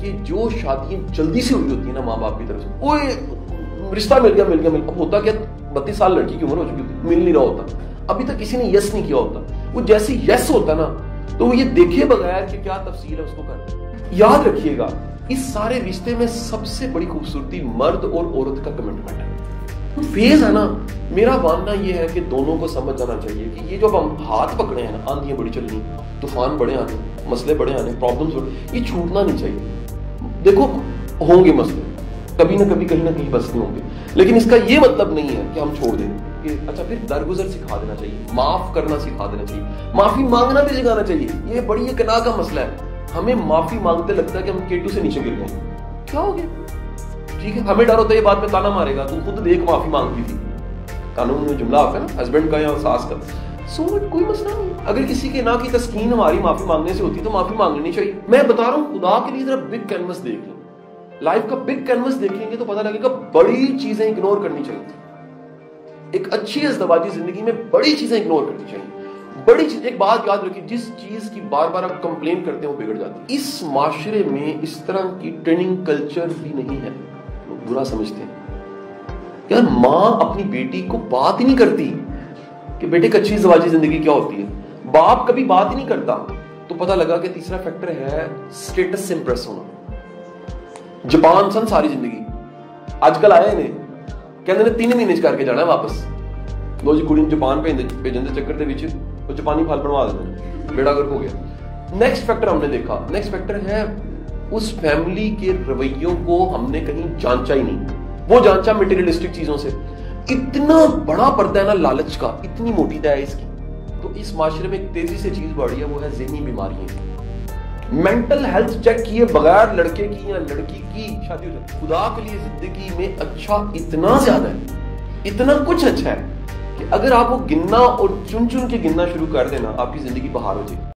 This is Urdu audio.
کہ جو شادیاں جلدی سے ہوئی ہوتی ہیں نا ماں باپ کی طرف سے, وہ رشتہ مل گیا, اب ہوتا کیا 32 سال لڑکی کی عمر ہو چکی ہوتی, مل نہیں رہا ہوتا, ابھی تک کسی نے یس نہیں کیا ہوتا. وہ جیسے یس ہوتا نا تو وہ یہ دیکھے بغیر کہ کیا تفصیل ہے اس کو کرنا. یاد رکھیے گا اس سارے رشتے میں سب سے بڑی خوبصورتی مرد اور عورت کا کمٹمنٹ ہے. فیز ہے نا, میرا ماننا یہ ہے کہ دونوں کو سمجھ جانا چاہیے کہ یہ جو ہم ہاتھ پکڑے ہیں نا, آندھیاں بڑی چلنی, طوفان بڑے آنے, مسئلے بڑے آنے, پرابلمز بڑے, یہ چھوٹنا نہیں چاہیے. دیکھو ہوں گے مسئلے, کبھی نہ کبھی کہیں نہ کہیں بس نہیں ہوں گے, لیکن اس کا یہ مطلب نہیں ہے کہ ہم چھوڑ دیں. کہ اچھا پھر درگزر سکھا دینا چاہیے, معاف کرنا سکھا دینا چاہیے, معافی مانگنا بھی سکھانا چاہیے. یہ بڑی ایک گناہ کا مسئلہ ہے. ہمیں معافی مانگتے لگتا ہے کہ ہم کیٹو سے نیچے گر گئے. کیا ہو گیا, ٹھیک ہے, ہمیں ڈر ہوتا ہے یہ بات میں تانا مارے گا, تم خود دیکھ معافی مانگتی تھی. قانون میں جملہ آتا ہے نا, ہسبینڈ کا یا ساس کا, سو کوئی مسئلہ نہیں. اگر کسی کے نا کی تسکین ہماری معافی مانگنے سے ہوتی تو معافی مانگ لینی چاہیے. میں بتا رہا ہوں خدا کے لیے ذرا بگ کینوس دیکھ لیں, لائف کا بگ کینوس دیکھ لیں گے تو پتہ لگے گا بڑی چیزیں اگنور کرنی چاہیے. ایک اچھی ازدواجی زندگی میں بڑی چیزیں اگنور کرنی چاہیے. بڑی چیز, ایک بات یاد رکھیے, جس چیز کی بار بار آپ کمپلین کرتے ہیں وہ بگڑ جاتی ہے. اس معاشرے میں اس طرح کی ٹریننگ کلچر بھی نہیں ہے. لوگ برا سمجھتے ہیں یار, ماں اپنی بیٹی کو بات ہی نہیں کرتی کہ بیٹے ایک اچھی ازدواجی زندگی کیا ہوتی ہے. باپ کبھی بات ہی نہیں کرتا. تو پتہ لگا کہ تیسرا فیکٹر ہے اسٹیٹس سے امپریس ہونا. جاپان سن ساری زندگی, آج کل آئے نے کہندے نے 3 مہینے کر کے جانا ہے واپس. لو جی کڑی جاپان بھیجن دے چکر دے وچ وہ جاپانی پھل بنوا دیتے, بیڑا گرک ہو گیا. نیکسٹ فیکٹر ہم نے دیکھا, نیکسٹ فیکٹر ہے اس فیملی کے رویوں کو ہم نے کہیں جانچا ہی نہیں. وہ جانچا مٹیریلسٹک چیزوں سے. اتنا بڑا پردہ ہے نا لالچ کا, اتنی موٹی دہ ہے اس کی. تو اس معاشرے میں ایک تیزی سے چیز بڑھ رہی ہے, وہ ہے ذہنی بیماریاں. مینٹل ہیلتھ چیک کیے بغیر لڑکے کی یا لڑکی کی شادی ہو جاتی. خدا کے لیے زندگی میں اچھا اتنا زیادہ ہے, اتنا کچھ اچھا ہے کہ اگر آپ وہ گننا اور چن چن کے گننا شروع کر دینا, آپ کی زندگی بہار ہو جائے.